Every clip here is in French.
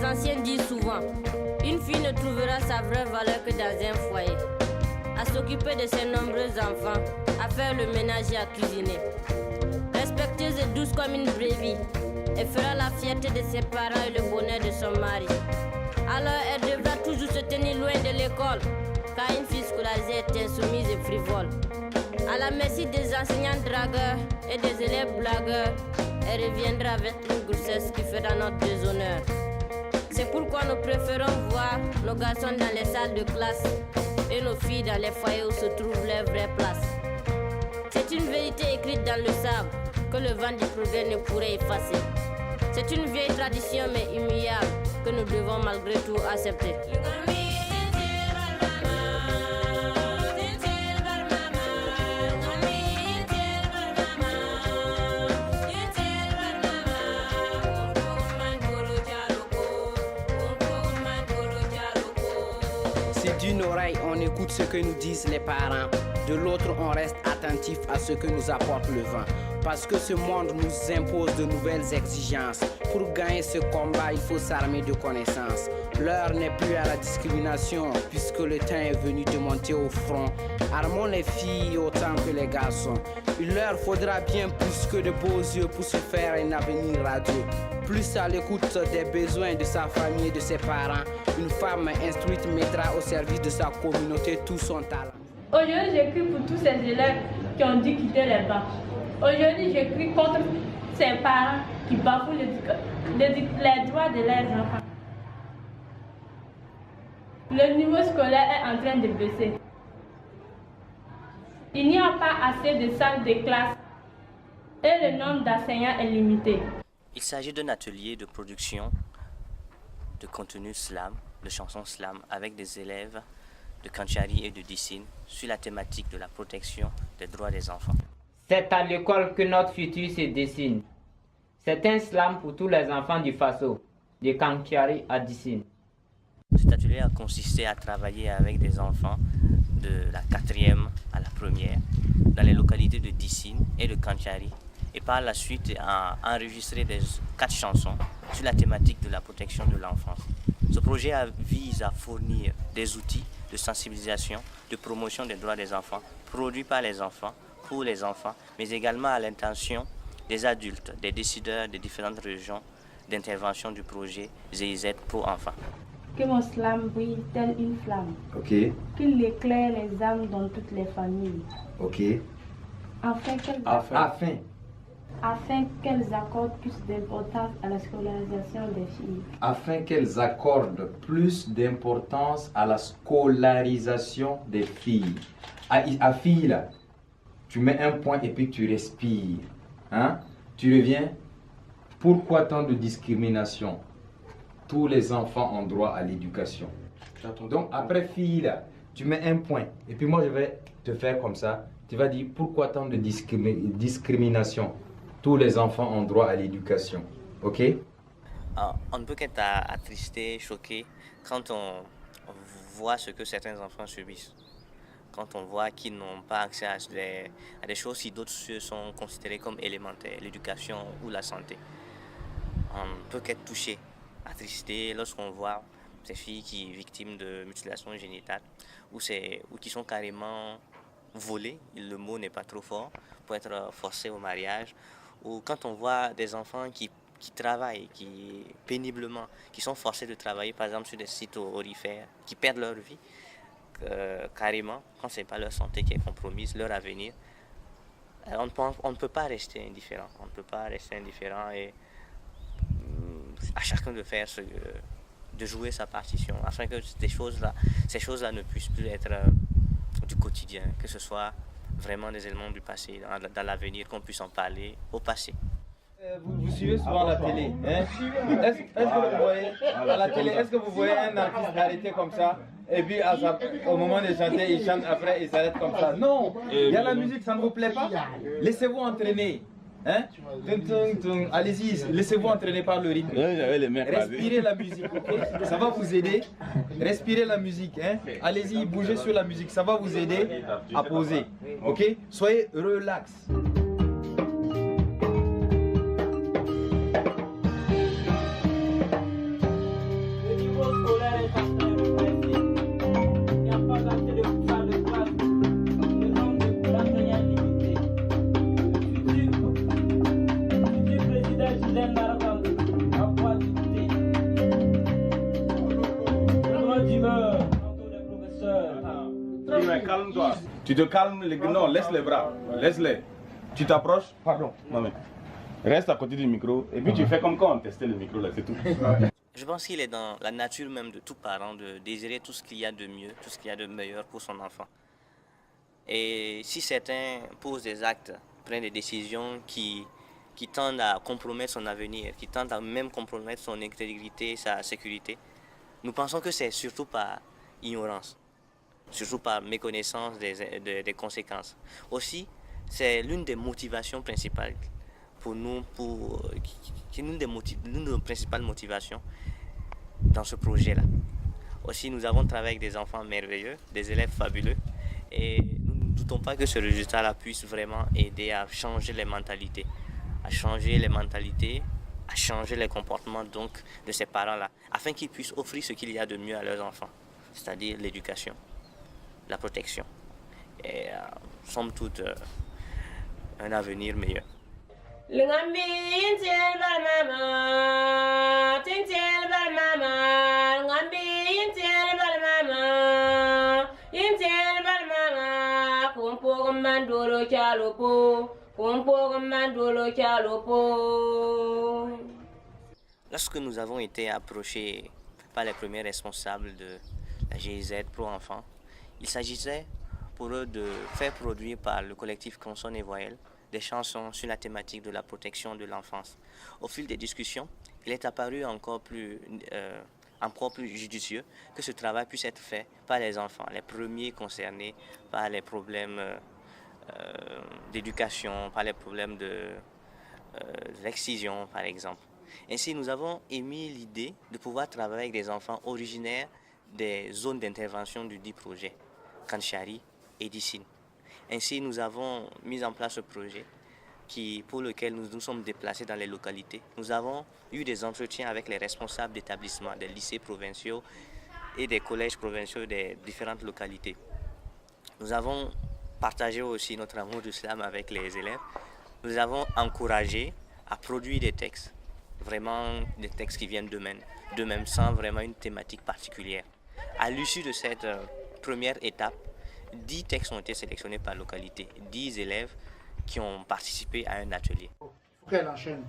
anciens disent souvent, une fille ne trouvera sa vraie valeur que dans un foyer. À s'occuper de ses nombreux enfants, à faire le ménage et à cuisiner. Respectueuse et douce comme une brebis, elle fera la fierté de ses parents et le bonheur de son mari. Alors elle devra toujours se tenir loin de l'école, car une fille scolarisée est insoumise et frivole. À la merci des enseignants dragueurs et des élèves blagueurs, elle reviendra avec une grossesse qui fera notre déshonneur. C'est pourquoi nous préférons voir nos garçons dans les salles de classe et nos filles dans les foyers où se trouve leur vraie place. C'est une vérité écrite dans le sable que le vent du progrès ne pourrait effacer. C'est une vieille tradition mais immuable que nous devons malgré tout accepter. D'une oreille, on écoute ce que nous disent les parents. De l'autre, on reste attentif à ce que nous apporte le vent. Parce que ce monde nous impose de nouvelles exigences. Pour gagner ce combat, il faut s'armer de connaissances. L'heure n'est plus à la discrimination, puisque le temps est venu de monter au front. Armons les filles autant que les garçons. Il leur faudra bien plus que de beaux yeux pour se faire un avenir radieux. Plus à l'écoute des besoins de sa famille et de ses parents, une femme instruite mettra au service de sa communauté tout son talent. Aujourd'hui, j'écris pour tous ces élèves qui ont dû quitter les bancs. Aujourd'hui, j'écris contre ces parents qui bafouent les droits de leurs enfants. Le niveau scolaire est en train de baisser. Il n'y a pas assez de salles de classe et le nombre d'enseignants est limité. Il s'agit d'un atelier de production de contenu slam, de chansons slam, avec des élèves de Kanchari et de Dissine sur la thématique de la protection des droits des enfants. C'est à l'école que notre futur se dessine. C'est un slam pour tous les enfants du Faso, de Kanchari à Dissine. Cet atelier a consisté à travailler avec des enfants de la 4e à la 1er, dans les localités de Dissine et de Kanchari, et par la suite à enregistrer 4 chansons sur la thématique de la protection de l'enfance. Ce projet vise à fournir des outils de sensibilisation, de promotion des droits des enfants, produits par les enfants, pour les enfants, mais également à l'intention des adultes, des décideurs des différentes régions d'intervention du projet GIZ Pro Enfants. Que mon slam brille telle une flamme. Ok. Qu'il éclaire les âmes dans toutes les familles. Ok. Afin qu'elles accordent plus d'importance à la scolarisation des filles. Afin qu'elles accordent plus d'importance à la scolarisation des filles. À fille là, tu mets un point et puis tu respires. Hein? Tu reviens. Pourquoi tant de discrimination? Tous les enfants ont droit à l'éducation. Donc après fille là, tu mets un point et puis moi je vais te faire comme ça. Tu vas dire pourquoi tant de discrimination? Tous les enfants ont droit à l'éducation. Ok? On ne peut qu'être attristé, choqué quand on voit ce que certains enfants subissent. Quand on voit qu'ils n'ont pas accès à des choses si d'autres sont considérées comme élémentaires, l'éducation ou la santé. On ne peut qu'être touché, attristé lorsqu'on voit ces filles qui sont victimes de mutilations génitales ou qui sont carrément volées, le mot n'est pas trop fort, pour être forcées au mariage. Ou quand on voit des enfants qui travaillent, péniblement, qui sont forcés de travailler par exemple sur des sites aurifères, qui perdent leur vie carrément, quand ce n'est pas leur santé qui est compromise, leur avenir, on ne peut pas rester indifférent. On ne peut pas rester indifférent et à chacun de faire de jouer sa partition, afin que ces choses-là ne puissent plus être du quotidien, que ce soit vraiment des éléments du passé, dans l'avenir, qu'on puisse en parler au passé. Vous suivez souvent la télé, hein? Est-ce que vous voyez à la télé, est-ce que vous voyez un artiste arrêté comme ça et puis au moment de chanter, il chante après, il s'arrête comme ça? Non, il y a la musique, ça ne vous plaît pas? Laissez-vous entraîner. Hein? Allez-y, laissez-vous entraîner par le rythme. Respirez la musique, ok? Ça va vous aider. Respirez la musique, hein? Allez-y, bougez sur la musique, ça va vous aider à poser, ok? Soyez relax. Tu te calmes, non, laisse les bras, laisse-les. Tu t'approches, pardon, non mais, reste à côté du micro et puis tu fais comme quand on testait le micro là, c'est tout. Je pense qu'il est dans la nature même de tout parent de désirer tout ce qu'il y a de mieux, tout ce qu'il y a de meilleur pour son enfant. Et si certains posent des actes, prennent des décisions qui tendent à compromettre son avenir, qui tendent à même compromettre son intégrité, sa sécurité, nous pensons que c'est surtout par ignorance, surtout par méconnaissance des conséquences. Aussi, c'est l'une des motivations principales pour nous, l'une de nos principales motivations dans ce projet-là. Aussi, nous avons travaillé avec des enfants merveilleux, des élèves fabuleux, et nous ne doutons pas que ce résultat-là puisse vraiment aider à changer les mentalités, à changer les comportements donc de ces parents-là, afin qu'ils puissent offrir ce qu'il y a de mieux à leurs enfants, c'est-à-dire l'éducation, la protection et somme toute un avenir meilleur. Lorsque nous avons été approchés par les premiers responsables de la GIZ Pro Enfants, il s'agissait pour eux de faire produire par le collectif Consonnes et Voyelles des chansons sur la thématique de la protection de l'enfance. Au fil des discussions, il est apparu encore plus judicieux que ce travail puisse être fait par les enfants, les premiers concernés par les problèmes d'éducation, par les problèmes d'excision par exemple. Ainsi, nous avons émis l'idée de pouvoir travailler avec des enfants originaires des zones d'intervention du dit projet, Kanchari et Dissine. Ainsi, nous avons mis en place ce projet pour lequel nous nous sommes déplacés dans les localités. Nous avons eu des entretiens avec les responsables d'établissements, des lycées provinciaux et des collèges provinciaux des différentes localités. Nous avons partagé aussi notre amour de l'islam avec les élèves. Nous avons encouragé à produire des textes, vraiment des textes qui viennent d'eux-mêmes sans vraiment une thématique particulière. À l'issue de cette première étape, 10 textes ont été sélectionnés par localité, 10 élèves qui ont participé à un atelier. Il faut qu'elle enchaîne.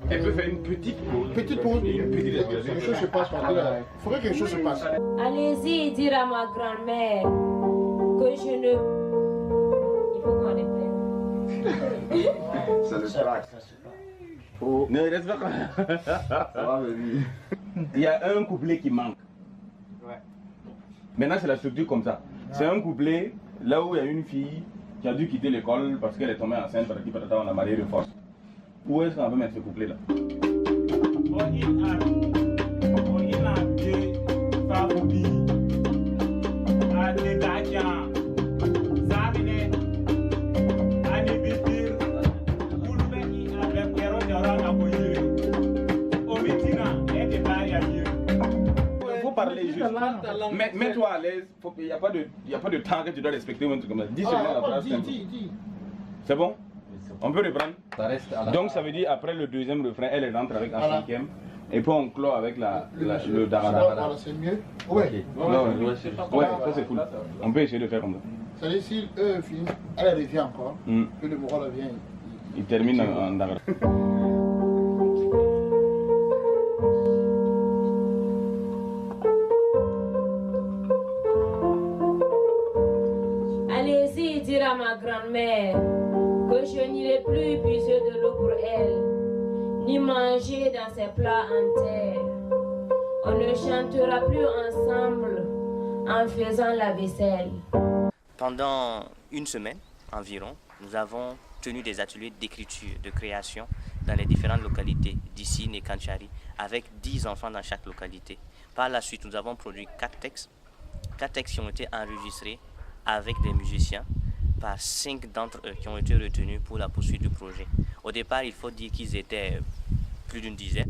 Elle peut faire une petite pause. Petite pause, quelque chose se passe. Il faudrait que quelque chose se passe. Allez-y dire à ma grand-mère que je ne... Il faut qu'on répète. Ça le traque. Ne reste pas. Ça va venir. Il y a un couplet qui manque. Ouais. Maintenant, c'est la structure comme ça. C'est un couplet là où il y a une fille qui a dû quitter l'école parce qu'elle est tombée enceinte, par exemple, on a marié de force. Où est-ce qu'on peut mettre ce couplet-là? Parler juste. Mets-toi à l'aise, il n'y a pas de temps que tu dois respecter ou un truc comme ça. 10 secondes la phrase. C'est bon? On peut reprendre? Donc ça veut dire après le deuxième refrain, elle rentre avec un cinquième. Et puis on clôt avec le damada. C'est mieux? Ouais. Ouais, ça c'est cool. On peut essayer de faire comme ça. C'est-à-dire si eux finissent, elle revient encore, puis le moral revient. Il termine en damada. Allez-y dire à ma grand-mère que je n'irai plus puiser de l'eau pour elle, ni manger dans ses plats en terre. On ne chantera plus ensemble en faisant la vaisselle. Pendant une semaine environ, nous avons tenu des ateliers d'écriture, de création dans les différentes localités d'Issine et Kanchari, avec 10 enfants dans chaque localité. Par la suite, nous avons produit 4 textes qui ont été enregistrés avec des musiciens par 5 d'entre eux qui ont été retenus pour la poursuite du projet. Au départ, il faut dire qu'ils étaient plus d'une dizaine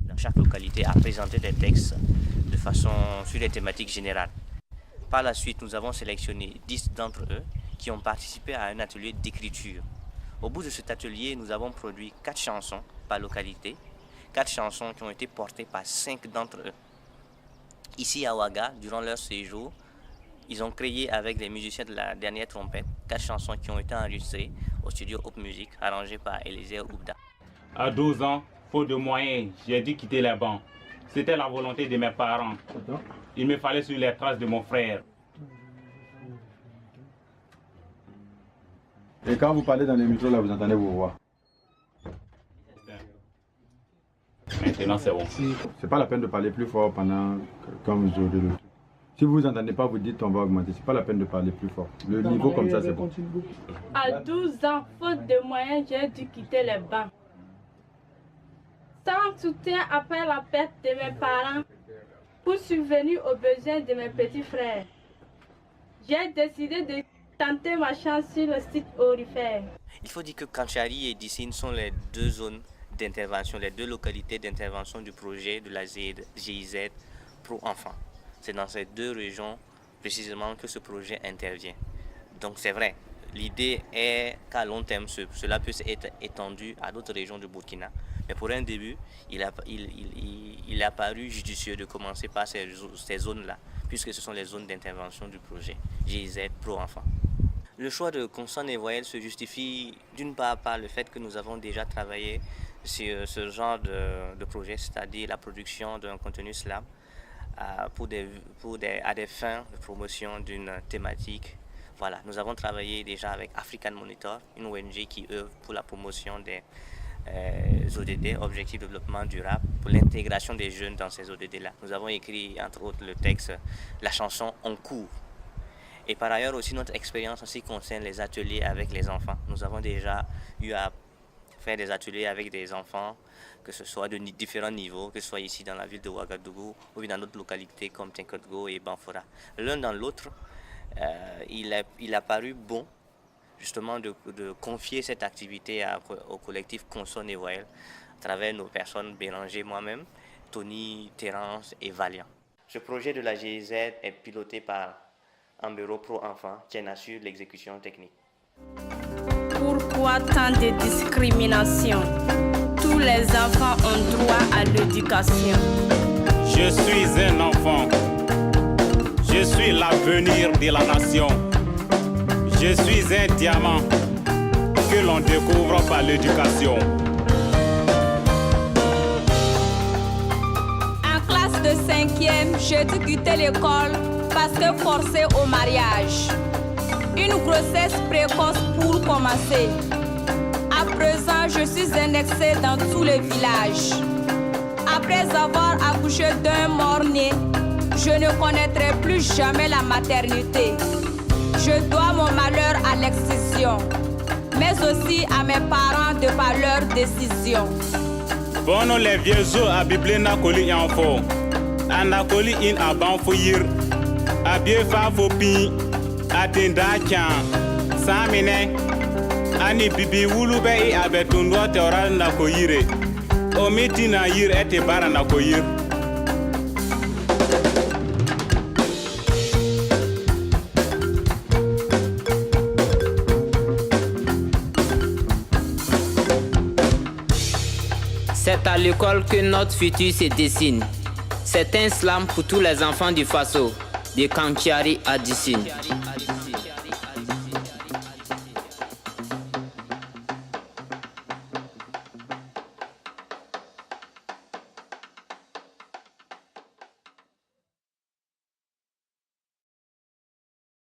dans chaque localité à présenter des textes de façon sur des thématiques générales. Par la suite, nous avons sélectionné 10 d'entre eux qui ont participé à un atelier d'écriture. Au bout de cet atelier, nous avons produit 4 chansons par localité, 4 chansons qui ont été portées par 5 d'entre eux. Ici à Ouaga, durant leur séjour, Ils ont créé avec les musiciens de la dernière trompette 4 chansons qui ont été enregistrées au studio Hope Music, arrangées par Eliezer Oubda. À 12 ans, faute de moyens, j'ai dû quitter les bancs. C'était la volonté de mes parents. Il me fallait suivre les traces de mon frère. Et quand vous parlez dans les micros, là, vous entendez vos voix? Maintenant, c'est bon. C'est pas la peine de parler plus fort pendant comme je le. Si vous n'entendez pas, vous dites on va augmenter. C'est pas la peine de parler plus fort. Le niveau comme ça, c'est bon. À 12 ans, faute de moyens, j'ai dû quitter les bancs. Sans soutien après la perte de mes parents, pour subvenir aux besoins de mes petits frères, j'ai décidé de tenter ma chance sur le site aurifère. Il faut dire que Kantiari et Dissine sont les deux zones d'intervention, les deux localités d'intervention du projet de la GIZ Pro Enfants. C'est dans ces deux régions précisément que ce projet intervient. Donc c'est vrai, l'idée est qu'à long terme, cela puisse être étendu à d'autres régions du Burkina. Mais pour un début, il a paru judicieux de commencer par ces zones-là, puisque ce sont les zones d'intervention du projet GIZ Pro Enfants. Le choix de consonnes et voyelles se justifie d'une part par le fait que nous avons déjà travaillé sur ce genre de projet, c'est-à-dire la production d'un contenu slam à des fins de promotion d'une thématique. Voilà, nous avons travaillé déjà avec African Monitor, une ONG qui œuvre pour la promotion des ODD, Objectifs de développement durable, pour l'intégration des jeunes dans ces ODD-là. Nous avons écrit, entre autres, le texte, la chanson En cours. Et par ailleurs aussi, notre expérience en ce qui concerne les ateliers avec les enfants. Nous avons déjà eu à faire des ateliers avec des enfants, que ce soit de différents niveaux, que ce soit ici dans la ville de Ouagadougou ou dans d'autres localités comme Tinkotgo et Banfora. L'un dans l'autre, il a paru bon justement de confier cette activité au collectif Consonnes et Voyelles à travers nos personnes Béranger, moi-même, Tony, Terence et Valiant. Ce projet de la GIZ est piloté par un bureau pro-enfants qui en assure l'exécution technique. Pourquoi tant de discrimination? Tous les enfants ont droit à l'éducation. Je suis un enfant. Je suis l'avenir de la nation. Je suis un diamant que l'on découvre par l'éducation. En classe de 5e, j'ai dû quitter l'école parce que forcé au mariage. Une grossesse précoce pour commencer. À présent, je suis indexée dans tous les villages. Après avoir accouché d'un mort-né, je ne connaîtrai plus jamais la maternité. Je dois mon malheur à l'excision, mais aussi à mes parents de par leur décision. Bono les vieux os à Bible Nakoli Yanfo, à Nakoli in Abanfoyir, à Biefa Fopi, à Tindakian, Samine, Ani Bibi Wulube et Abetundwa Teoral Nakoyire, Omiti Nayir et Bara Nakoyir. C'est à l'école que notre futur se dessine. C'est un slam pour tous les enfants du Faso, de Kantiari à Dissine.